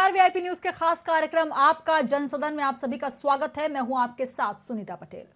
नमस्कार। VIP news के खास कार्यक्रम आपका जनसदन में आप सभी का स्वागत है। मैं हूं आपके साथ सुनीता पटेल।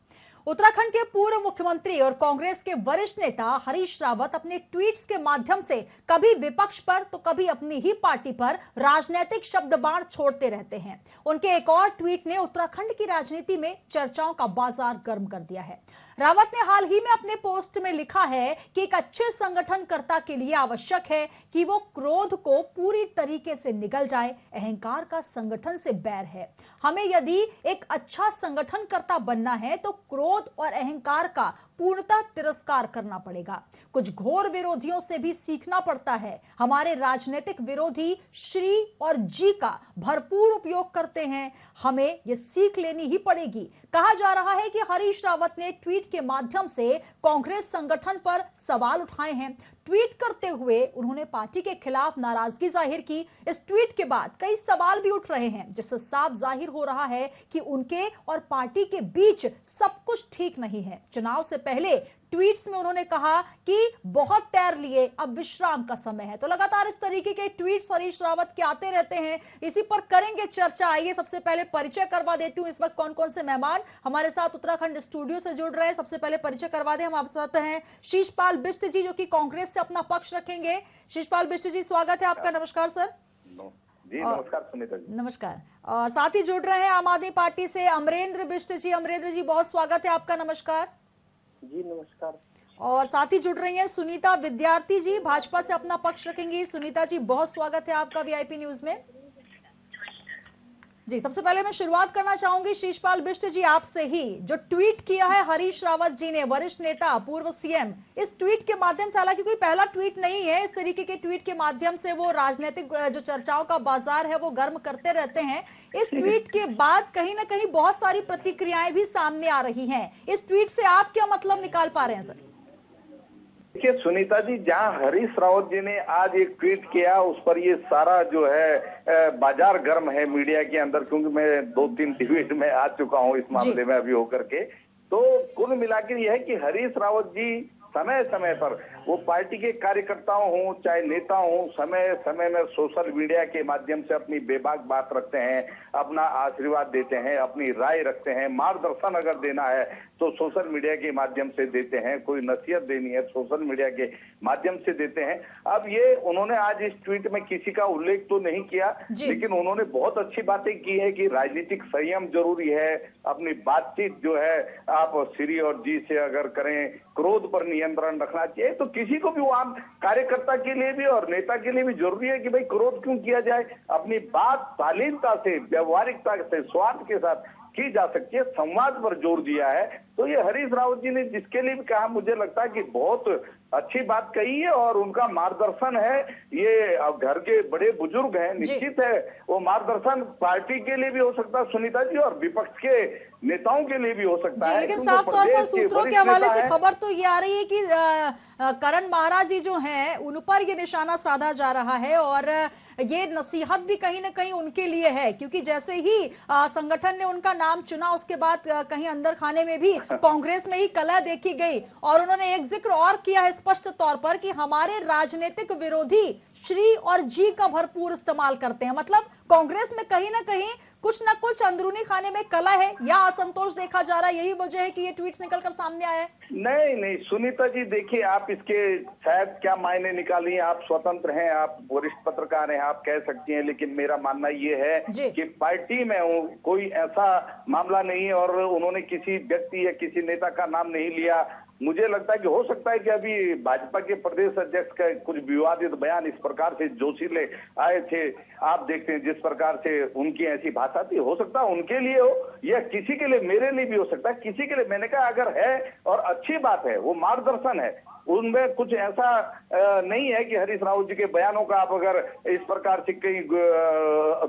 उत्तराखंड के पूर्व मुख्यमंत्री और कांग्रेस के वरिष्ठ नेता हरीश रावत अपने ट्वीट्स के माध्यम से कभी विपक्ष पर तो कभी अपनी ही पार्टी पर राजनीतिक शब्द बाण छोड़ते रहते हैं। उनके एक और ट्वीट ने उत्तराखंड की राजनीति में चर्चाओं का बाजार गर्म कर दिया है। रावत ने हाल ही में अपने पोस्ट में लिखा है कि एक अच्छे संगठनकर्ता के लिए आवश्यक है कि वो क्रोध को पूरी तरीके से निगल जाए। अहंकार का संगठन से बैर है। हमें यदि एक अच्छा संगठनकर्ता बनना है तो क्रोध और अहंकार का पूर्णतः तिरस्कार करना पड़ेगा। कुछ घोर विरोधियों से भी सीखना पड़ता है। हमारे राजनीतिक विरोधी श्री और जी का भरपूर उपयोग करते हैं, हमें यह सीख लेनी ही पड़ेगी। कहा जा रहा है कि हरीश रावत ने ट्वीट के माध्यम से कांग्रेस संगठन पर सवाल उठाए हैं। ट्वीट करते हुए उन्होंने पार्टी के खिलाफ नाराजगी जाहिर की। इस ट्वीट के बाद कई सवाल भी उठ रहे हैं, जिससे साफ जाहिर हो रहा है कि उनके और पार्टी के बीच सब कुछ ठीक नहीं है। चुनाव से पहले ट्वीट्स में उन्होंने कहा कि बहुत तैर लिए, अब विश्राम का समय है। तो लगातार इस तरीके के ट्वीट्स हरीश रावत के आते रहते हैं। इसी पर करेंगे चर्चा। आइए सबसे पहले परिचय करवा देती हूं इस वक्त कौन कौन से मेहमान हमारे साथ उत्तराखंड स्टूडियो से जुड़ रहे हैं। सबसे पहले परिचय करवा दें, हम आपके साथ हैं शीशपाल बिष्ट जी, जो कि कांग्रेस से अपना पक्ष रखेंगे। शीशपाल बिष्ट जी, स्वागत है आपका। नमस्कार सर। जी नमस्कार सुनीता जी। नमस्कार। साथ ही जुड़ रहे हैं आम आदमी पार्टी से अमरेंद्र बिष्ट जी। अमरेंद्र जी, बहुत स्वागत है आपका। नमस्कार जी नमस्कार। और साथ ही जुड़ रही हैं सुनीता विद्यार्थी जी, भाजपा से अपना पक्ष रखेंगी। सुनीता जी, बहुत स्वागत है आपका वीआईपी न्यूज में। जी, सबसे पहले मैं शुरुआत करना चाहूंगी शीशपाल बिष्ट जी आपसे ही। जो ट्वीट किया है हरीश रावत जी ने, वरिष्ठ नेता पूर्व सीएम, इस ट्वीट के माध्यम से, हालांकि कोई पहला ट्वीट नहीं है, इस तरीके के ट्वीट के माध्यम से वो राजनीतिक जो चर्चाओं का बाजार है वो गर्म करते रहते हैं। इस ट्वीट के बाद कहीं ना कहीं बहुत सारी प्रतिक्रियाएं भी सामने आ रही हैं। इस ट्वीट से आप क्या मतलब निकाल पा रहे हैं सर? देखिए सुनीता जी, जहां हरीश रावत जी ने आज एक ट्वीट किया, उस पर ये सारा जो है बाजार गर्म है मीडिया के अंदर, क्योंकि मैं 2-3 डिबेट में आ चुका हूं इस मामले में अभी होकर के। तो कुल मिलाकर यह है कि हरीश रावत जी समय समय पर वो पार्टी के कार्यकर्ताओं हों चाहे नेता हों, समय समय में सोशल मीडिया के माध्यम से अपनी बेबाक बात रखते हैं, अपना आशीर्वाद देते हैं, अपनी राय रखते हैं। मार्गदर्शन अगर देना है तो सोशल मीडिया के माध्यम से देते हैं, कोई नसीहत देनी है सोशल मीडिया के माध्यम से देते हैं। अब ये उन्होंने आज इस ट्वीट में किसी का उल्लेख तो नहीं किया, लेकिन उन्होंने बहुत अच्छी बातें की है कि राजनीतिक संयम जरूरी है। अपनी बातचीत जो है आप श्री और जी से अगर करें, क्रोध पर नियंत्रण रखना चाहिए। तो किसी को भी, वो आम कार्यकर्ता के लिए भी और नेता के लिए भी जरूरी है कि भाई क्रोध क्यों किया जाए। अपनी बात शालीनता से, व्यवहारिकता से, स्वार्थ के साथ की जा सकती है। संवाद पर जोर दिया है। तो ये हरीश रावत जी ने जिसके लिए भी कहा, मुझे लगता है कि बहुत अच्छी बात कही है और उनका मार्गदर्शन है। ये घर के बड़े बुजुर्ग हैं, निश्चित है वो मार्गदर्शन पार्टी के लिए भी हो सकता है सुनीता जी, और विपक्ष के नेताओं के लिए भी हो सकता है। लेकिन साफ तौर पर सूत्रों के हवाले से खबर तो ये आ रही है कि करण महाराज जी जो हैं उन पर ये निशाना साधा जा रहा है, और ये नसीहत भी कहीं ना कहीं उनके लिए है, क्योंकि जैसे ही संगठन ने उनका नाम चुना, उसके बाद कहीं अंदर खाने में भी कांग्रेस में ही कलह देखी गई। और उन्होंने एक जिक्र और किया है स्पष्ट तौर पर कि हमारे राजनीतिक विरोधी श्री और जी का भरपूर इस्तेमाल करते हैं। मतलब कांग्रेस में कहीं ना कहीं कुछ ना कुछ अंदरूनी खाने में कला है या असंतोष देखा जा रहा है। यही वजह है कि ये ट्वीट्स निकलकर सामने आए हैं। नहीं सुनीता जी, देखिए आप इसके शायद क्या मायने निकालिए, आप स्वतंत्र हैं, आप वरिष्ठ पत्रकार हैं, आप कह सकती हैं, लेकिन मेरा मानना ये है कि पार्टी में कोई ऐसा मामला नहीं है और उन्होंने किसी व्यक्ति या किसी नेता का नाम नहीं लिया। मुझे लगता है कि हो सकता है कि अभी भाजपा के प्रदेश अध्यक्ष का कुछ विवादित बयान इस प्रकार से जोशीले आए थे, आप देखते हैं जिस प्रकार से उनकी ऐसी भाषा थी, हो सकता है उनके लिए हो या किसी के लिए, मेरे लिए भी हो सकता है, किसी के लिए। मैंने कहा अगर है और अच्छी बात है, वो मार्गदर्शन है, उनमें कुछ ऐसा नहीं है कि हरीश रावत जी के बयानों का आप अगर इस प्रकार से कहीं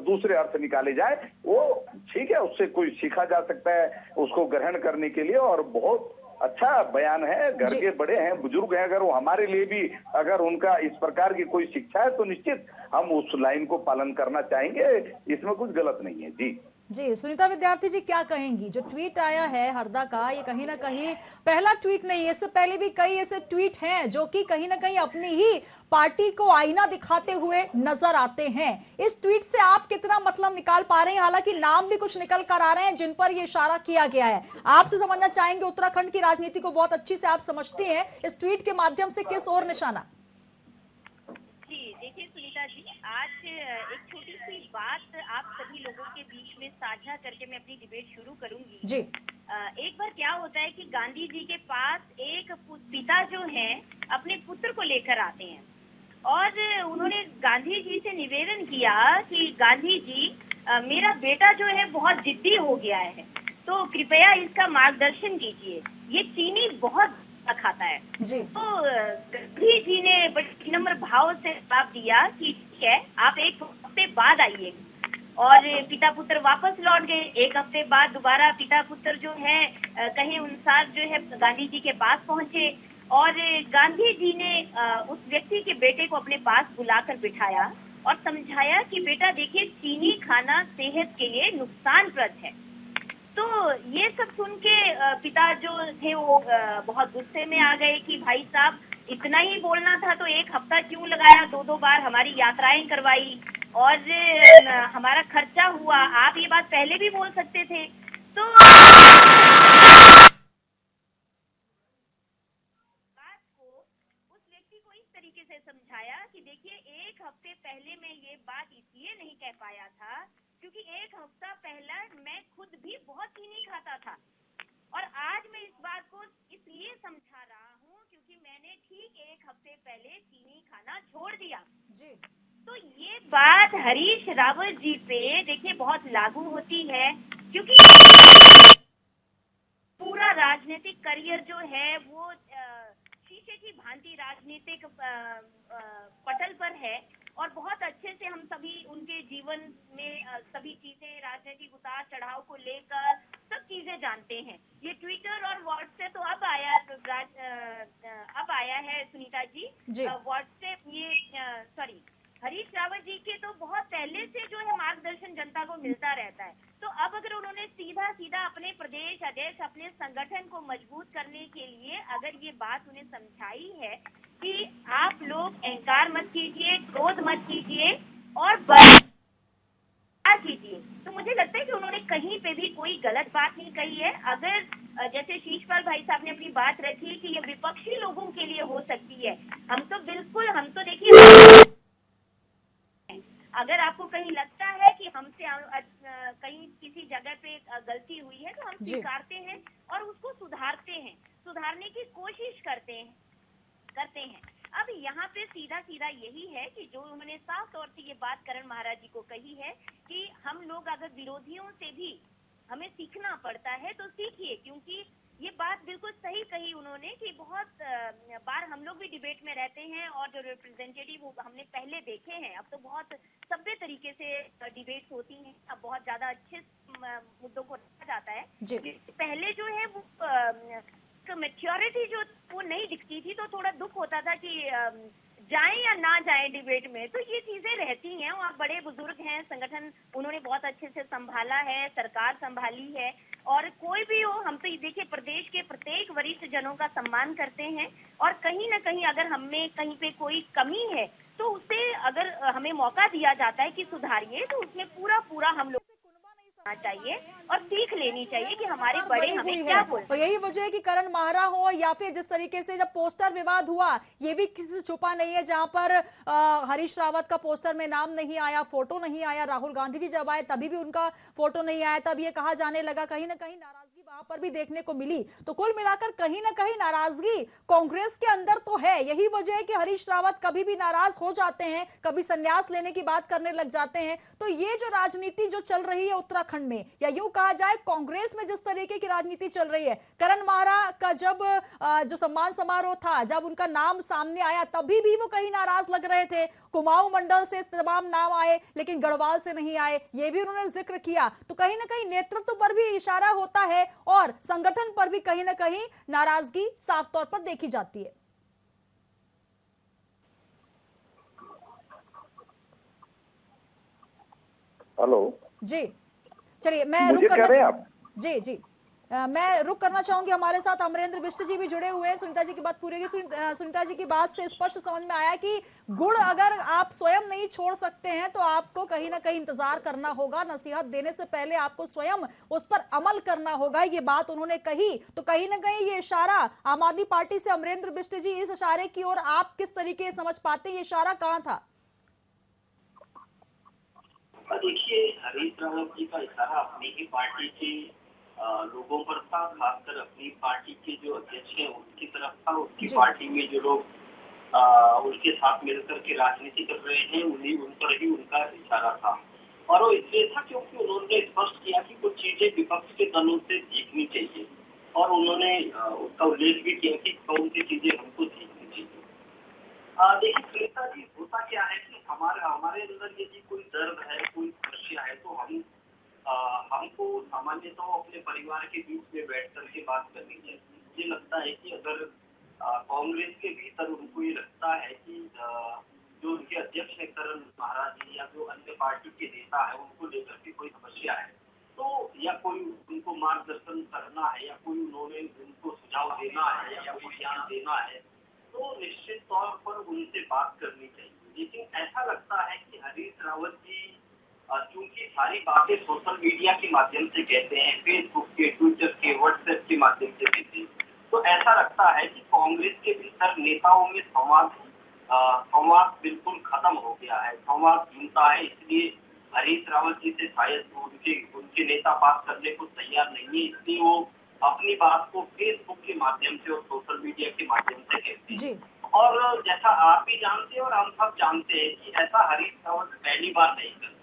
दूसरे अर्थ निकाले जाए, वो ठीक है, उससे कोई सीखा जा सकता है उसको ग्रहण करने के लिए। और बहुत अच्छा बयान है, घर के बड़े हैं, बुजुर्ग हैं, अगर वो हमारे लिए भी अगर उनका इस प्रकार की कोई शिक्षा है तो निश्चित हम उस लाइन को पालन करना चाहेंगे, इसमें कुछ गलत नहीं है। जी जी सुनीता विद्यार्थी जी, क्या कहेंगी? जो ट्वीट आया है हरदा का, ये कहीं ना कहीं पहला ट्वीट नहीं है, इससे पहले भी कई ऐसे ट्वीट हैं जो कि कहीं ना कहीं अपनी ही पार्टी को आईना दिखाते हुए नजर आते हैं। इस ट्वीट से आप कितना मतलब निकाल पा रहे हैं? हालांकि नाम भी कुछ निकल कर आ रहे हैं जिन पर ये इशारा किया गया है। आपसे समझना चाहेंगे, उत्तराखंड की राजनीति को बहुत अच्छी से आप समझती हैं, इस ट्वीट के माध्यम से किस ओर निशाना? जी देखिए सुनीता जी, आज एक छोटी सी बात आप सभी लोगों के बीच में साझा करके मैं अपनी डिबेट शुरू करूंगी। जी एक बार क्या होता है कि गांधी जी के पास एक पिता जो हैं अपने पुत्र को लेकर आते हैं और उन्होंने गांधी जी से निवेदन किया कि गांधी जी मेरा बेटा जो है बहुत जिद्दी हो गया है, तो कृपया इसका मार्गदर्शन कीजिए। ये चीनी बहुत खाता है। जी तो गांधी जी ने बड़े विनम्र भाव से जवाब दिया कि ठीक है, आप एक हफ्ते बाद आइए। और पिता पुत्र वापस लौट गए। एक हफ्ते बाद दोबारा पिता पुत्र जो है कहे अनुसार जो है गांधी जी के पास पहुंचे और गांधी जी ने उस व्यक्ति के बेटे को अपने पास बुलाकर बिठाया और समझाया कि बेटा देखिए, चीनी खाना सेहत के लिए नुकसानप्रद है। तो ये सब सुन के पिता जो थे वो बहुत गुस्से में आ गए कि भाई साहब, इतना ही बोलना था तो एक हफ्ता क्यों लगाया, दो बार हमारी यात्राएं करवाई और हमारा खर्चा हुआ, आप ये बात पहले भी बोल सकते थे। तो बात को उस व्यक्ति को इस तरीके से समझाया कि देखिए, एक हफ्ते पहले मैं ये बात इसलिए नहीं कह पाया था क्योंकि एक हफ्ता पहले मैं खुद भी बहुत चीनी खाता था और आज मैं इस बात को इसलिए समझा रहा हूँ क्योंकि मैंने ठीक एक हफ्ते पहले चीनी खाना छोड़ दिया। जी तो ये बात हरीश रावत जी पे देखिए बहुत लागू होती है क्योंकि पूरा राजनीतिक करियर जो है वो शीशे की भांति राजनीतिक पटल पर है और बहुत अच्छे से हम सभी उनके जीवन में सभी चीजें, राजनीतिक उतार चढ़ाव को लेकर सब चीजें जानते हैं। ये ट्विटर और व्हाट्सएप तो अब आया है सुनीता जी। व्हाट्सएप ये सॉरी हरीश रावत जी के तो बहुत पहले से जो है मार्गदर्शन जनता को मिलता रहता है। तो अब अगर उन्होंने सीधा सीधा अपने प्रदेश अध्यक्ष, अपने संगठन को मजबूत करने के लिए अगर ये बात उन्हें समझाई है कि आप लोग अहंकार मत कीजिए, क्रोध मत कीजिए और कीजिए, तो मुझे लगता है कि उन्होंने कहीं पे भी कोई गलत बात नहीं कही है। अगर जैसे शीशपाल भाई साहब ने अपनी बात रखी कि ये विपक्षी लोगों के लिए हो सकती है, हम तो देखिए, अगर आपको कहीं लगता है कि हमसे कहीं किसी जगह पे गलती हुई है तो हम स्वीकारते हैं और उसको सुधारने की कोशिश करते हैं। अब यहाँ पे सीधा सीधा यही है कि जो उन्होंने साफ तौर से ये बात करण महाराज जी को कही है कि हम लोग अगर विरोधियों से भी हमें सीखना पड़ता है तो सीखिए, क्योंकि ये बात बिल्कुल सही कही उन्होंने कि बहुत बार हम लोग भी डिबेट में रहते हैं और जो रिप्रेजेंटेटिव वो हमने पहले देखे हैं, अब तो बहुत सभ्य तरीके से डिबेट्स होती हैं, अब बहुत ज्यादा अच्छे मुद्दों को रखा जाता है। पहले जो है वो मैच्योरिटी जो वो नहीं दिखती थी, तो थोड़ा दुख होता था कि जाएं या ना जाएं डिबेट में, तो ये चीजें रहती हैं। और बड़े बुजुर्ग हैं, संगठन उन्होंने बहुत अच्छे से संभाला है, सरकार संभाली है और कोई भी हो, हम तो देखिए प्रदेश के प्रत्येक वरिष्ठ जनों का सम्मान करते हैं और कहीं ना कहीं अगर हमें कहीं पे कोई कमी है तो उसे अगर हमें मौका दिया जाता है कि सुधारिए, तो उसमें पूरा हम लोग चाहिए और सीख लेनी चाहिए कि हमारे बड़े हमें क्या बोल। और यही वजह है कि करण माहरा हो या फिर जिस तरीके से जब पोस्टर विवाद हुआ, ये भी किसी से छुपा नहीं है, जहां पर हरीश रावत का पोस्टर में नाम नहीं आया, फोटो नहीं आया, राहुल गांधी जी जब आए तभी भी उनका फोटो नहीं आया, तब ये कहा जाने लगा, कहीं ना कहीं नाराजगी वहां पर भी देखने को मिली। तो कुल मिलाकर कहीं ना कहीं नाराजगी कांग्रेस के अंदर तो है। यही वजह है कि हरीश रावत कभी भी नाराज हो जाते हैं, कभी संन्यास लेने की बात करने लग जाते हैं। तो ये जो राजनीति जो चल रही है उत्तराखंड में, या यूं कहा जाए कांग्रेस में जिस तरीके की राजनीति चल रही है, करण माहरा का जब जो सम्मान समारोह था, जब उनका नाम सामने आया तभी भी वो कहीं नाराज लग रहे थे। कुमाऊं मंडल से तमाम नाम आए लेकिन गढ़वाल से नहीं आए, ये भी उन्होंने जिक्र किया। तो कहीं ना कहीं नेतृत्व पर भी इशारा होता है और संगठन पर भी कहीं ना कहीं नाराजगी साफ तौर पर देखी जाती है। हेलो जी चलिए मैं रुक मुझे कह रहे हैं आप? जी जी मैं रुक करना चाहूंगी। हमारे साथ अमरेंद्र बिष्ट जी भी जुड़े हुए हैं। सुनीता जी की बात पूरी होगी। सुनीता जी की बात से स्पष्ट समझ में आया कि गुड़ अगर आप स्वयं नहीं छोड़ सकते हैं तो आपको कहीं ना कहीं इंतजार करना होगा। नसीहत देने से पहले आपको स्वयं उस पर अमल करना होगा। ये बात उन्होंने कही तो कहीं ना कहीं ये इशारा आम आदमी पार्टी से अमरेंद्र बिष्ट जी, इस इशारे की ओर आप किस तरीके से समझ पाते हैं? ये इशारा कहां था? देखिए, हरीश रावत जी का इशारा अपनी ही पार्टी के लोगों पर था, खासकर अपनी पार्टी के जो अध्यक्ष हैं उनकी तरफ था। उसकी पार्टी में जो लोग उनके साथ मिलकर के राजनीति कर रहे हैं उन पर ही उनका इशारा था। और वो इसलिए था क्योंकि उन्होंने स्पष्ट किया कि कुछ चीजें विपक्ष के दलों से सीखनी चाहिए और उन्होंने उसका उल्लेख भी किया कि कौन सी चीजें हमको सीखनी चाहिए। देखिए सुनीता जी, होता क्या है कि हमारे अंदर यदि कोई दर्द है, कोई समस्या है तो हमको सामान्य तो अपने परिवार के बीच में बैठ करके बात करनी चाहिए। मुझे लगता है कि अगर कांग्रेस के भीतर उनको ये लगता है कि जो उनके अध्यक्ष है करण महाराज जी या जो अन्य पार्टी के नेता है उनको लेकर के कोई समस्या है तो या कोई उनको मार्गदर्शन करना है या कोई उन्होंने उनको सुझाव देना है या कोई ज्ञान देना है तो निश्चित तौर पर उनसे बात करनी चाहिए। लेकिन ऐसा लगता है कि हरीश रावत जी चूंकि सारी बातें सोशल मीडिया के माध्यम से कहते हैं, फेसबुक के, ट्विटर के, व्हाट्सएप के माध्यम से कहते हैं, तो ऐसा लगता है कि कांग्रेस के भीतर नेताओं में संवाद बिल्कुल खत्म हो गया है, संवाद गिनता है। इसलिए हरीश रावत जी से शायद उनके नेता बात करने को तैयार नहीं है, इसलिए वो अपनी बात को फेसबुक के माध्यम से और सोशल मीडिया के माध्यम से कहते हैं। और जैसा आप भी जानते हैं और हम सब जानते हैं कि ऐसा हरीश रावत पहली बार नहीं करते।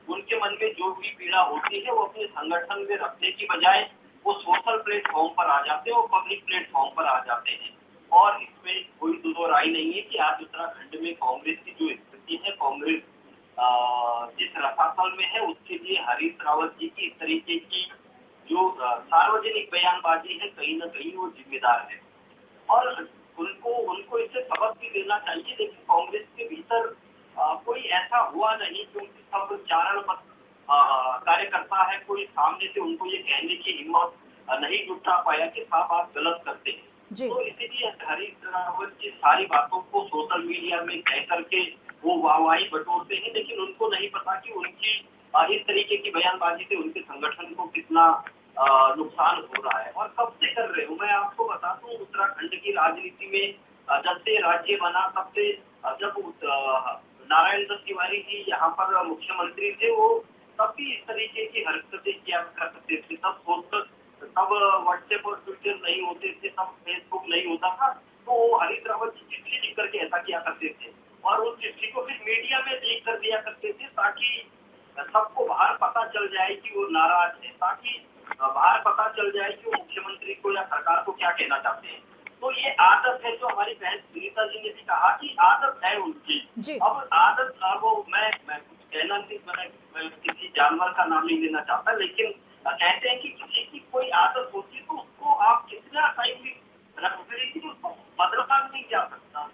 उनके मन में जो भी पीड़ा होती है वो अपने संगठन में रखने की बजाय वो सोशल प्लेटफॉर्म पर आ जाते हैं और पब्लिक प्लेटफॉर्म पर आ जाते हैं। और इसमें कोई दो राय नहीं है कि आज उत्तराखंड में कांग्रेस की जो स्थिति है, कांग्रेस जिस रसातल में है उसके लिए हरीश रावत जी की इस तरीके की जो सार्वजनिक बयानबाजी है कहीं ना कहीं वो जिम्मेदार है और उनको इससे सबक भी देना चाहिए। लेकिन कांग्रेस के भीतर कोई ऐसा हुआ नहीं क्योंकि सब चारणबद्ध कार्यकर्ता है, कोई सामने से उनको ये कहने की हिम्मत नहीं जुटा पाया कि साहब आप गलत करते हैं। तो इसीलिए हरीश रावत की सारी बातों को सोशल मीडिया में कह करके वो वाहवाही बटोरते हैं, लेकिन उनको नहीं पता कि उनकी इस तरीके की बयानबाजी से उनके संगठन को कितना नुकसान हो रहा है और कब से कर रहे हो। मैं आपको बता दूं उत्तराखंड की राजनीति में जब से राज्य बना तब से जब नारायण दत्त तिवारी जी यहाँ पर मुख्यमंत्री थे वो तब भी इस तरीके की हरकतें किया करते थे। तब व्हाट्सएप और ट्विटर नहीं होते थे, तब फेसबुक नहीं होता था, तो वो हरीश रावत जी चिट्ठी लिख करके ऐसा किया करते थे और उस चिट्ठी को फिर मीडिया में लीक कर दिया करते थे ताकि सबको बाहर पता चल जाए कि वो नाराज है, ताकि बाहर पता चल जाए कि वो मुख्यमंत्री को या सरकार को क्या कहना चाहते हैं। तो ये आदत है जो हमारी बहन सुनीता जी ने भी कहा कि आदत है उनकी। अब आदत वो मैं कुछ कहना नहीं, मैं किसी जानवर का नाम नहीं लेना चाहता, लेकिन कहते हैं कि किसी की कोई आदत होती है तो उसको आप कितना टाइम भी रख उसको बदला नहीं जा सकता।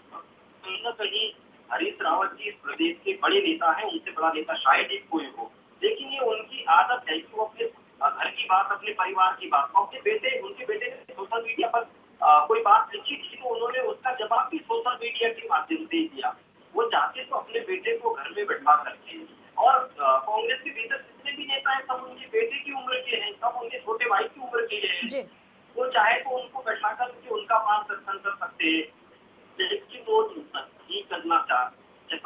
कहीं ना कहीं हरीश रावत जी इस प्रदेश के बड़े नेता हैं, उनसे बड़ा नेता शायद ही कोई हो, लेकिन ये उनकी आदत है कि वो अपने घर की बात, अपने परिवार की बात, उनके बेटे ने सोशल मीडिया पर कोई बात लिखी थी तो उन्होंने उसका जवाब भी सोशल मीडिया के माध्यम से दिया। वो चाहते तो अपने बेटे को घर में बैठा करके और कांग्रेस के भीतर जितने भी नेता हैं सब उनके बेटे की उम्र के हैं, सब उनके छोटे भाई की उम्र के हैं। वो चाहे तो उनको बैठा करके उनका मार्गदर्शन कर सकते हैं, लेकिन वो नहीं करना चाहते,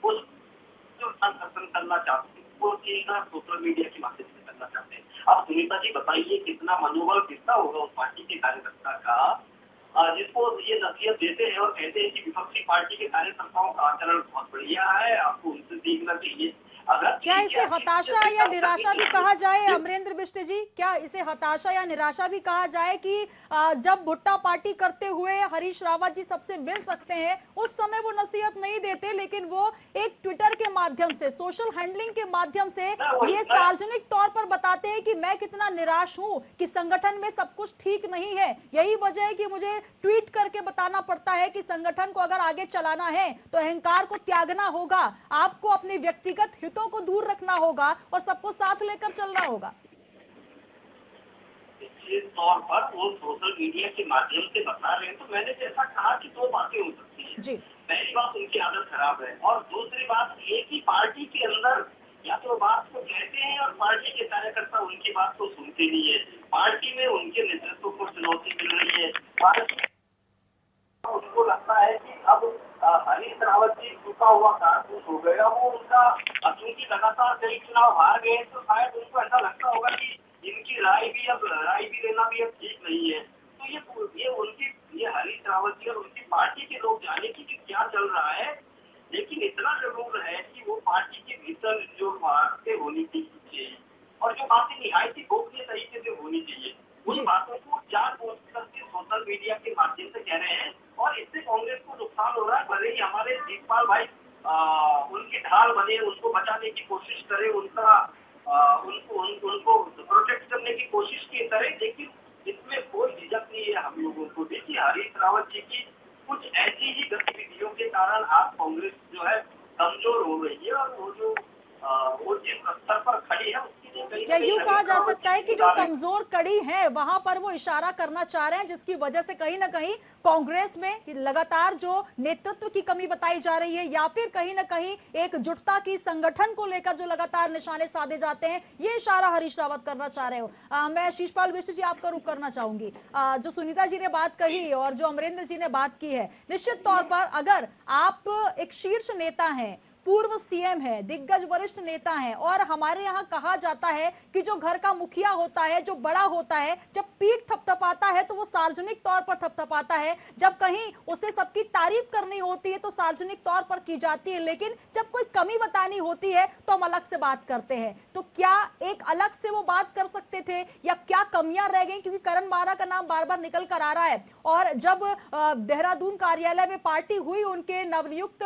मार्गदर्शन करना चाहते वो सोशल मीडिया के माध्यम से करना चाहते हैं। अब सुनीता जी बताइए कितना मनोबल कितना होगा उस पार्टी के कार्यकर्ता का जिसको ये नसीहत देते हैं और कहते हैं कि विपक्षी पार्टी के कार्यकर्ताओं का आचरण बहुत बढ़िया है, आपको उनसे सीखना चाहिए। क्या इसे हताशा या निराशा भी कहा जाए अमरेंद्र बिष्ट जी? क्या इसे हताशा या निराशा भी कहा जाए कि जब भुट्टा पार्टी करते हुए हरीश रावत जी सबसे मिल सकते हैं उस समय वो नसीहत नहीं देते, लेकिन वो एक ट्विटर के माध्यम से, सोशल हैंडलिंग के माध्यम से ये सार्वजनिक तौर पर बताते हैं कि मैं कितना निराश हूं कि संगठन में सब कुछ ठीक नहीं है। यही वजह है कि मुझे ट्वीट करके बताना पड़ता है कि संगठन को अगर आगे चलाना है तो अहंकार को त्यागना होगा, आपको अपने व्यक्तिगत मतभेदों को दूर रखना होगा और सबको साथ लेकर चलना होगा। निश्चित तौर पर वो सोशल मीडिया के माध्यम से बता रहे हैं, तो मैंने जैसा कहा कि दो बातें हो सकती हैं जी। पहली बात उनकी आदत खराब है, और दूसरी बात एक ही पार्टी के अंदर या तो बात को कहते हैं और पार्टी के कार्यकर्ता उनकी बात को सुनते नहीं है। पार्टी में उनके नेतृत्व को चुनौती मिल रही है। पार्टी उनको लगता है कि अब हरीश रावत जी झुका हुआ कारतूस हो गया, वो उनका चूंकि लगातार कई चुनाव हार गए, तो शायद उनको ऐसा लगता होगा कि इनकी राय भी लेना भी अब ठीक नहीं है। तो ये हरीश रावत जी और उनकी पार्टी के लोग जाने की कि क्या चल रहा है, लेकिन इतना जरूर है कि वो पार्टी के भीतर जो बातें होनी चाहिए और जो बातें निहायत गोपनीय तरीके से होनी चाहिए, उन बातों को जानबूझकर सोशल मीडिया के माध्यम से कह रहे हैं, और इससे कांग्रेस को नुकसान हो रहा है। भले ही हमारे जीतपाल भाई उनकी ढाल बने, उनको बचाने की कोशिश करे, उनको प्रोटेक्ट करने की कोशिश की करे, लेकिन इसमें कोई झिझक नहीं है हम लोगों को। देखिए, हरीश रावत जी की कुछ ऐसी ही गतिविधियों के कारण आज कांग्रेस जो है कमजोर हो रही है, और वो जिस स्तर पर खड़ी है उसके लिए कहीं या यूं कहा जा सकता है कि जो कमजोर कड़ी है वहां पर वो इशारा करना चाह रहे हैं, जिसकी वजह से कहीं ना कहीं कांग्रेस में लगातार जो नेतृत्व की कमी बताई जा रही है, या फिर कहीं ना कहीं एकजुटता की, संगठन को लेकर जो लगातार निशाने साधे जाते हैं, ये इशारा हरीश रावत करना चाह रहे हो। मैं शीशपाल बिष्ट जी आपका रुख करना चाहूंगी। जो सुनीता जी ने बात कही और जो अमरेंद्र जी ने बात की है, निश्चित तौर पर अगर आप एक शीर्ष नेता हैं, पूर्व सीएम है, दिग्गज वरिष्ठ नेता हैं, और हमारे यहाँ कहा जाता है कि जो घर का मुखिया होता है, जो बड़ा होता है, जब पीठ थपथपाता है तो वो सार्वजनिक तौर पर थपथपाता है, जब कहीं उसे सबकी तारीफ करनी होती है तो सार्वजनिक तौर पर की जाती है, लेकिन जब कोई कमी बतानी होती है तो हम अलग से बात करते हैं। तो क्या एक अलग से वो बात कर सकते थे, या क्या कमियां रह गई? क्योंकि करण मारा का नाम बार बार निकल कर आ रहा है, और जब देहरादून कार्यालय में पार्टी हुई उनके नवनियुक्त,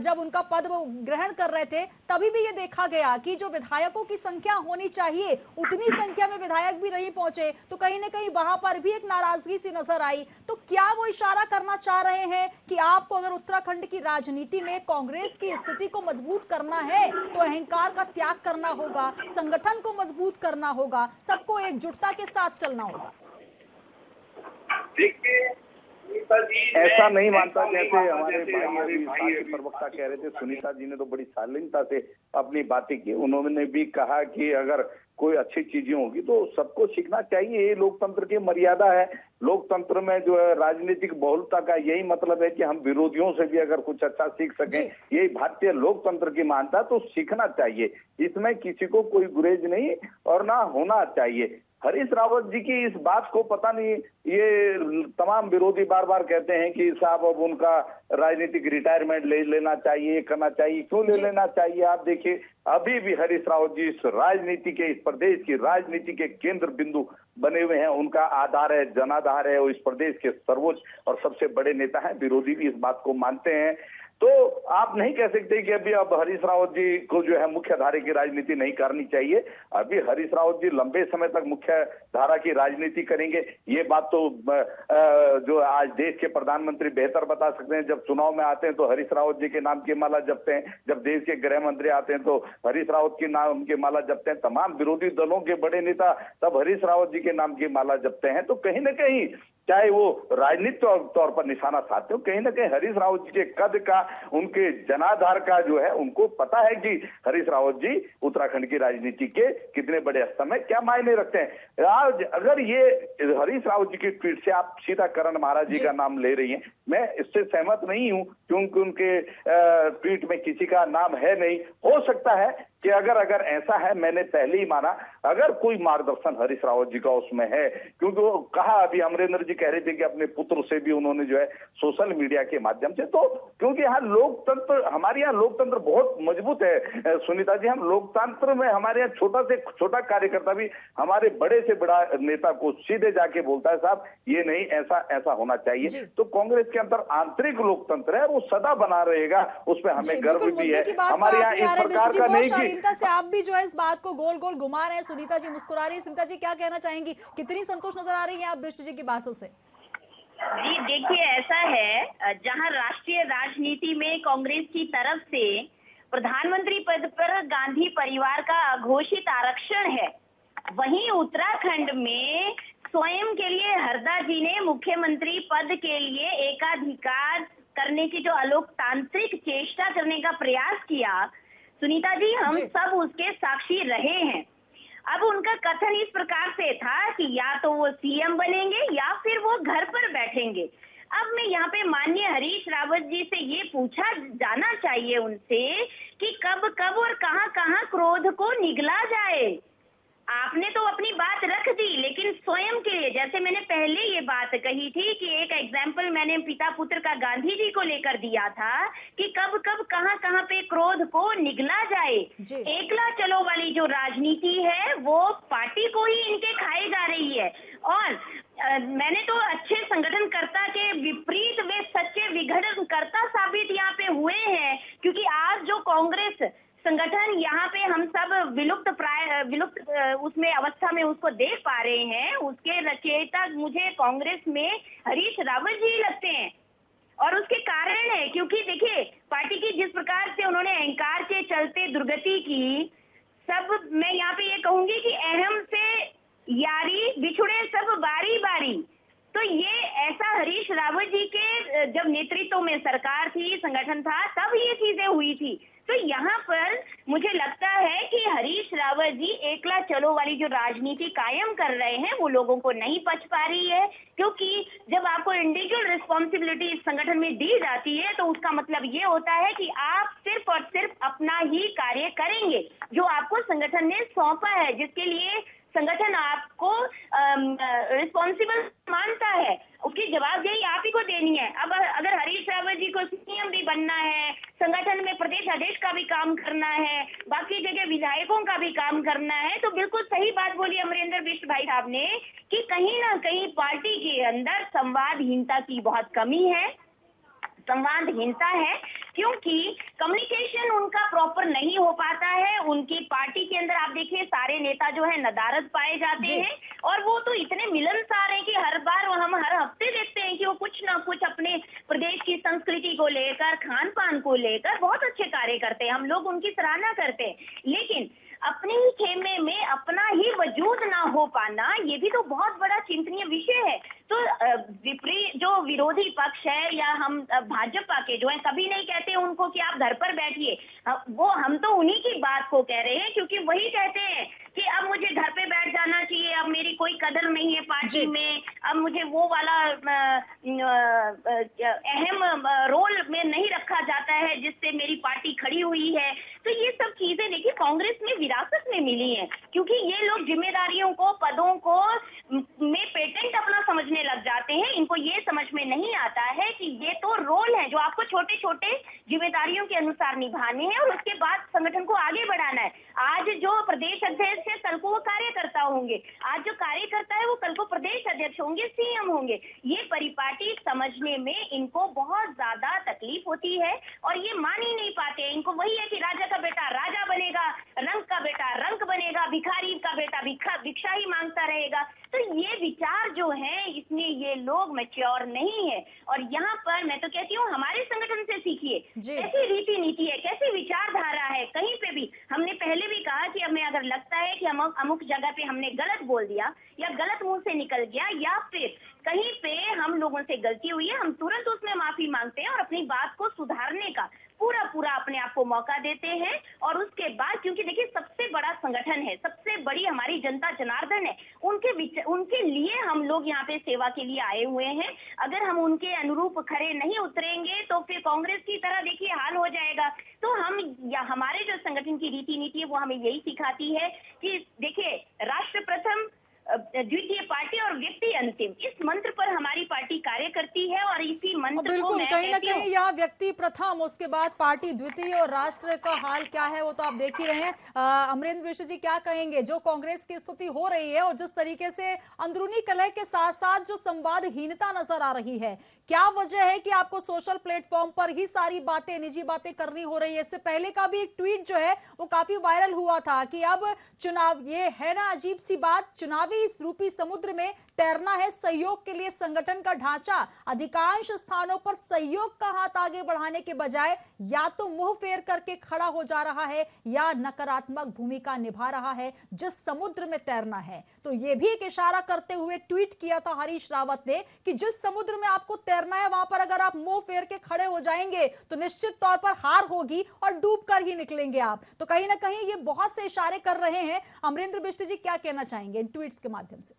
जब उनका पद ग्रहण कर रहे थे, तभी भी ये देखा गया कि जो विधायकों की संख्या होनी चाहिए उतनी संख्या में विधायक भी नहीं पहुंचे, तो कहीं ना कहीं वहां पर भी एक नाराजगी सी नजर आई। तो क्या वो इशारा करना चाह रहे हैं कि आपको अगर उत्तराखंड की राजनीति में कांग्रेस की स्थिति को मजबूत करना है तो अहंकार का त्याग करना होगा, संगठन को मजबूत करना होगा, सबको एकजुटता के साथ चलना होगा? देखिए, ऐसा नहीं मानता जैसे हमारे भाई प्रवक्ता कह रहे थे। सुनीता जी ने तो बड़ी शालीनता से अपनी बातें की। उन्होंने भी कहा कि अगर कोई अच्छी चीजें होगी तो सबको सीखना चाहिए, ये लोकतंत्र की मर्यादा है। लोकतंत्र में जो है राजनीतिक बहुलता का यही मतलब है कि हम विरोधियों से भी अगर कुछ अच्छा सीख सकें, यही भारतीय लोकतंत्र की मान्यता, तो सीखना चाहिए। इसमें किसी को कोई गुरेज नहीं और ना होना चाहिए। हरीश रावत जी की इस बात को पता नहीं, ये तमाम विरोधी बार बार कहते हैं कि साहब अब उनका राजनीतिक रिटायरमेंट ले लेना चाहिए, करना चाहिए। क्यों ले लेना चाहिए? आप देखिए, अभी भी हरीश रावत जी इस राजनीति के, इस प्रदेश की राजनीति के केंद्र बिंदु बने हुए हैं। उनका आधार है, जनाधार है, वो इस प्रदेश के सर्वोच्च और सबसे बड़े नेता हैं। विरोधी भी इस बात को मानते हैं। तो आप नहीं कह सकते कि अभी अब हरीश रावत जी को जो है मुख्य धारा की राजनीति नहीं करनी चाहिए। अभी हरीश रावत जी लंबे समय तक मुख्य धारा की राजनीति करेंगे, ये बात तो जो आज देश के प्रधानमंत्री बेहतर बता सकते हैं। जब चुनाव में आते हैं तो हरीश रावत जी के नाम की माला जपते हैं, जब देश के गृह मंत्री आते हैं तो हरीश रावत के नाम की माला जपते हैं, तमाम विरोधी दलों के बड़े नेता तब हरीश रावत जी के नाम की माला जपते हैं। तो कहीं ना कहीं चाहे वो राजनीतिक तौर पर निशाना साधते हो, कहीं ना कहीं हरीश रावत जी के कद का, उनके जनाधार का जो है उनको पता है कि हरीश रावत जी उत्तराखंड की राजनीति के कितने बड़े स्तर में क्या मायने रखते हैं। आज अगर ये हरीश रावत जी की ट्वीट से आप सीधा करण महाराज जी का नाम ले रही हैं, मैं इससे सहमत नहीं हूं, क्योंकि उनके ट्वीट में किसी का नाम है नहीं। हो सकता है कि अगर ऐसा है, मैंने पहले ही माना, अगर कोई मार्गदर्शन हरीश रावत जी का उसमें है, क्योंकि वो कहा, अभी अमरेंद्र जी कह रहे थे कि अपने पुत्र से भी उन्होंने जो है सोशल मीडिया के माध्यम से, तो क्योंकि यहाँ लोकतंत्र, हमारे यहाँ लोकतंत्र बहुत मजबूत है सुनीता जी। हम लोकतंत्र में हमारे यहाँ छोटा से छोटा कार्यकर्ता भी हमारे बड़े से बड़ा नेता को सीधे जाके बोलता है साहब ये नहीं, ऐसा होना चाहिए। तो कांग्रेस के अंदर आंतरिक लोकतंत्र है, वो सदा बना रहेगा, उस पर हमें गर्व भी है। हमारे यहाँ इस प्रकार का नहीं कि से आप भी जो है इस बात को गोल गोल घुमा रहे हैं। सुनीता जी मुस्कुरा रही है। सुनीता जी क्या कहना चाहेंगी? कितनी संतोष नजर आ रही है आप बिष्ट जी की बातों से? जी देखिए, ऐसा है, जहां राष्ट्रीय राजनीति में कांग्रेस की तरफ से प्रधानमंत्री पद पर गांधी परिवार का अघोषित आरक्षण है। वहीं उत्तराखंड में स्वयं के लिए हरदा जी ने मुख्यमंत्री पद के लिए एकाधिकार करने की जो अलोकतांत्रिक चेष्टा करने का प्रयास किया, सुनीता जी, हम सब उसके साक्षी रहे हैं। अब उनका कथन इस प्रकार से था कि या तो वो सीएम बनेंगे या फिर वो घर पर बैठेंगे। अब मैं यहाँ पे माननीय हरीश रावत जी से ये पूछा जाना चाहिए उनसे कि कब कब और कहाँ कहाँ क्रोध को निगला जाए। आपने तो अपनी बात रख दी, लेकिन स्वयं के लिए, जैसे मैंने पहले ये बात कही थी कि एक एग्जाम्पल मैंने पिता पुत्र का गांधी जी को लेकर दिया था कि कब कब कहाँ कहाँ पे क्रोध को निगला जाए। एकला चलो वाली जो राजनीति है वो पार्टी को ही इनके खाई जा रही है। और मैंने तो अच्छे संगठनकर्ता के विपरीत वे सच्चे विघटनकर्ता साबित यहाँ पे हुए हैं, क्योंकि आज जो कांग्रेस संगठन यहाँ पे हम सब विलुप्त उसमें अवस्था में उसको देख पा रहे हैं, उसके रचयिता मुझे कांग्रेस में हरीश रावत जी लगते हैं। और उसके कारण है क्योंकि देखिए, पार्टी की जिस प्रकार से उन्होंने अहंकार के चलते दुर्गति की, सब मैं यहाँ पे ये कहूंगी कि अहम से यारी बिछुड़े सब बारी बारी। तो ये ऐसा हरीश रावत जी के जब नेतृत्व में सरकार थी, संगठन था, तब ये चीजें हुई थी। तो यहाँ पर मुझे लगता है कि हरीश रावत जी एकला चलो वाली जो राजनीति कायम कर रहे हैं वो लोगों को नहीं पच पा रही है, क्योंकि जब आपको इंडिविजुअल रिस्पॉन्सिबिलिटी संगठन में दी जाती है तो उसका मतलब ये होता है कि आप सिर्फ और सिर्फ अपना ही कार्य करेंगे जो आपको संगठन ने सौंपा है, जिसके लिए संगठन आपको रिस्पॉन्सिबल मानता है, उसकी जवाबदेही आप ही को देनी है। अब अगर हरीश रावत जी को सीएम भी बनना है, संगठन में प्रदेश अध्यक्ष का भी काम करना है, बाकी जगह विधायकों का भी काम करना है, तो बिल्कुल सही बात बोली अमरेंद्र बिष्ट भाई साहब ने कि कहीं ना कहीं पार्टी के अंदर संवादहीनता की बहुत कमी है, संवादहीनता है, क्योंकि कम्युनिकेशन उनका प्रॉपर नहीं हो पाता है। उनकी पार्टी के अंदर आप देखिए सारे नेता जो है नदारद पाए जाते हैं, और वो तो इतने मिलनसार हैं कि हर बार हम हर हफ्ते देखते हैं कि वो कुछ ना कुछ अपने प्रदेश की संस्कृति को लेकर, खान पान को लेकर बहुत अच्छे कार्य करते हैं, हम लोग उनकी सराहना करते हैं। लेकिन अपने ही खेमे में अपना ही वजूद ना हो पाना, ये भी तो बहुत बड़ा चिंतनीय विषय है। तो जो विरोधी पक्ष है या हम भाजपा के जो है, कभी नहीं कहते उनको कि आप घर पर बैठिए, वो हम तो उन्हीं की बात को कह रहे हैं, क्योंकि वही कहते हैं कि अब मुझे घर पे बैठ जाना चाहिए, अब मेरी कोई कदर नहीं है पार्टी में, अब मुझे वो वाला अहम रोल में नहीं रखा जाता है जिससे मेरी पार्टी खड़ी हुई है। तो ये सब चीजें देखिए कांग्रेस में विरासत में मिली हैं, क्योंकि ये लोग जिम्मेदारियों को, पदों को में पेटेंट अपना समझने लग जाते हैं। इनको ये समझ में नहीं आता है कि ये तो रोल है जो आपको छोटे छोटे जिम्मेदारियों के अनुसार निभाने हैं और उसके बाद संगठन को आगे बढ़ाना है। आज जो प्रदेश अध्यक्ष है, कल को वो कार्यकर्ता होंगे, आज जो कार्यकर्ता है वो कल को प्रदेश अध्यक्ष होंगे, सीएम होंगे। ये परिपाटी समझने में इनको बहुत ज्यादा तकलीफ होती है और ये मान ही नहीं पाते। इनको वही है कि राजा का बेटा राजा बनेगा, रंक का बेटा रंक बनेगा, भिखारी का बेटा भिक्षा ही मांगता रहेगा। तो ये विचार जो है, इसमें ये लोग मैच्योर नहीं है। और यहाँ पर मैं तो कहती हूँ हमारे संगठन से सीखिए, कैसी रीति नीति है, कैसी विचारधारा है। कहीं पे भी हमने पहले भी कहा कि हमें अगर लगता है कि हम अमुक जगह पे हमने गलत बोल दिया या गलत मुंह से निकल गया या फिर कहीं पे हम लोगों से गलती हुई है, हम तुरंत उसमें माफी मांगते हैं और अपनी बात को सुधारने का पूरा अपने आप को मौका देते हैं। और उसके बाद, क्योंकि देखिए सबसे बड़ा संगठन है, सबसे बड़ी हमारी जनता जनार्दन है, उनके लिए हम लोग यहाँ पे सेवा के लिए आए हुए हैं। अगर हम उनके अनुरूप खरे नहीं उतरेंगे तो फिर कांग्रेस की तरह देखिए हाल हो जाएगा। तो हमारे जो संगठन की रीति नीति है वो हमें यही सिखाती है कि देखिए, राष्ट्र प्रथम, द्वितीय पार्टी और व्यक्ति अंतिम, इस मंत्र पर हमारी पार्टी कार्य करती है। और इसी मंत्र को मैं कहीं ना कहीं यहाँ व्यक्ति प्रथम, उसके बाद पार्टी द्वितीय और राष्ट्र का हाल क्या है वो तो आप देख ही रहे हैं। अमरेंद्र बिष्ट जी क्या कहेंगे, जो कांग्रेस की स्थिति हो रही है और जिस तरीके से अंदरूनी कलह के साथ साथ जो संवादहीनता नजर आ रही है, क्या वजह है कि आपको सोशल प्लेटफॉर्म पर ही सारी बातें, निजी बातें करनी हो रही है? इससे पहले का भी एक ट्वीट जो है वो काफी वायरल हुआ था कि अब चुनाव, ये है ना अजीब सी बात, चुनावी महंगाई इस रूपी समुद्र में तैरना है, सहयोग के लिए संगठन का ढांचा अधिकांश स्थानों पर सहयोग का हाथ आगे बढ़ाने के बजाय या तो मुंह फेर करके खड़ा हो जा रहा है या नकारात्मक भूमिका निभा रहा है जिस समुद्र में तैरना है। तो यह भी एक इशारा करते हुए ट्वीट किया था हरीश रावत ने कि जिस समुद्र में आपको तैरना है वहां पर अगर आप मुंह फेर के खड़े हो जाएंगे तो निश्चित तौर पर हार होगी और डूब कर ही निकलेंगे आप। तो कहीं ना कहीं ये बहुत से इशारे कर रहे हैं। अमरेंद्र बिष्ट जी क्या कहना चाहेंगे इन ट्वीट्स के माध्यम से?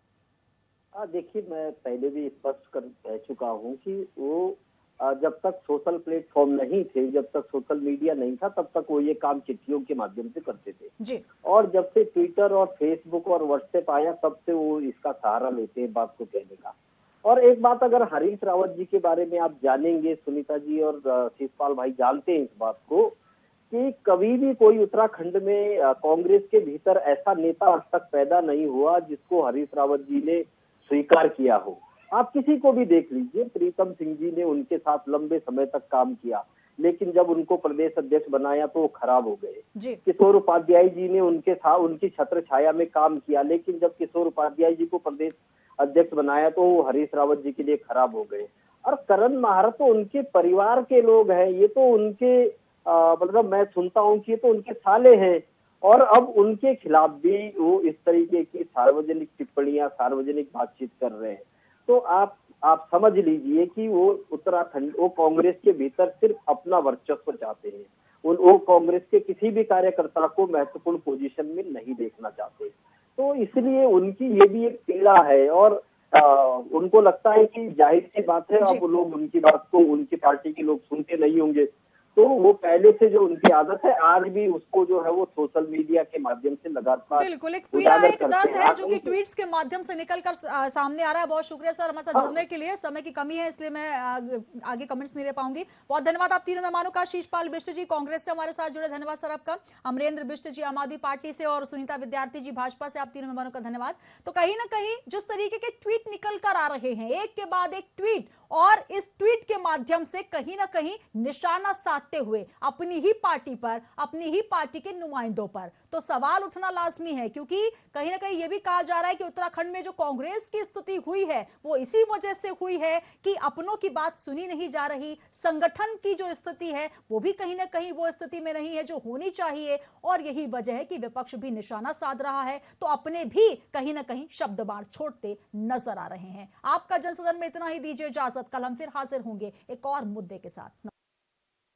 देखिए, मैं पहले भी स्पष्ट कर कह चुका हूं कि वो जब तक सोशल प्लेटफॉर्म नहीं थे, जब तक सोशल मीडिया नहीं था, तब तक वो ये काम चिट्ठियों के माध्यम से करते थे जी। और जब से ट्विटर और फेसबुक और व्हाट्सएप आया तब से वो इसका सहारा लेते हैं बात को कहने का। और एक बात अगर हरीश रावत जी के बारे में आप जानेंगे, सुनीता जी और शिषपाल भाई जानते हैं इस बात को कि कभी भी कोई उत्तराखंड में कांग्रेस के भीतर ऐसा नेता आज तक पैदा नहीं हुआ जिसको हरीश रावत जी ने स्वीकार किया हो। आप किसी को भी देख लीजिए, प्रीतम सिंह जी ने उनके साथ लंबे समय तक काम किया, लेकिन जब उनको प्रदेश अध्यक्ष बनाया तो वो खराब हो गए। किशोर उपाध्याय जी ने उनके साथ उनकी छत्र छाया में काम किया, लेकिन जब किशोर उपाध्याय जी को प्रदेश अध्यक्ष बनाया तो वो हरीश रावत जी के लिए खराब हो गए। और करण माहरा तो उनके परिवार के लोग हैं, ये तो उनके मतलब मैं सुनता हूँ कि ये तो उनके साले हैं और अब उनके खिलाफ भी वो इस तरीके की सार्वजनिक टिप्पणियां, सार्वजनिक बातचीत कर रहे हैं। तो आप समझ लीजिए कि वो उत्तराखंड, वो कांग्रेस के भीतर सिर्फ अपना वर्चस्व चाहते हैं। वो कांग्रेस के किसी भी कार्यकर्ता को महत्वपूर्ण पोजीशन में नहीं देखना चाहते। तो इसलिए उनकी ये भी एक पीड़ा है और उनको लगता है कि जाहिर सी बात है अब लोग उनकी बात को, उनकी पार्टी के लोग सुनते नहीं होंगे, तो वो पहले से जो उनकी आदत है आज भी उसको जो है वो सोशल मीडिया के माध्यम से लगातार बिल्कुल एक पीड़ा, एक दर्द है जो कि ट्वीट्स के माध्यम से निकलकर सामने आ रहा है। बहुत शुक्रिया सर हमारे साथ जुड़ने के लिए। समय की कमी है इसलिए मैं आगे कमेंट्स नहीं ले पाऊंगी। बहुत धन्यवाद आप तीनों मेहमानों का। शिषपाल बिष्ट जी कांग्रेस से हमारे साथ जुड़े, धन्यवाद सर आपका। अमरेंद्र बिष्ट जी आम आदमी पार्टी से और सुनीता विद्यार्थी जी भाजपा से, आप तीनों मेहमानों का धन्यवाद। तो कहीं ना कहीं जिस तरीके के ट्वीट निकल कर आ रहे हैं, एक के बाद एक ट्वीट, और इस ट्वीट के माध्यम से कहीं ना कहीं निशाना साधते हुए अपनी ही पार्टी पर, अपनी ही पार्टी के नुमाइंदों पर, तो सवाल उठना लाजमी है। क्योंकि कहीं ना कहीं यह भी कहा जा रहा है कि उत्तराखंड में जो कांग्रेस की स्थिति हुई है वो इसी वजह से हुई है कि अपनों की बात सुनी नहीं जा रही। संगठन की जो स्थिति है वो भी कहीं ना कहीं वो स्थिति में नहीं है जो होनी चाहिए, और यही वजह है कि विपक्ष भी निशाना साध रहा है, तो अपने भी कहीं ना कहीं शब्द बाण छोड़ते नजर आ रहे हैं। आपका जनसदन में इतना ही, दीजिए इजाजत। कल हम फिर हाजिर होंगे एक और मुद्दे के साथ।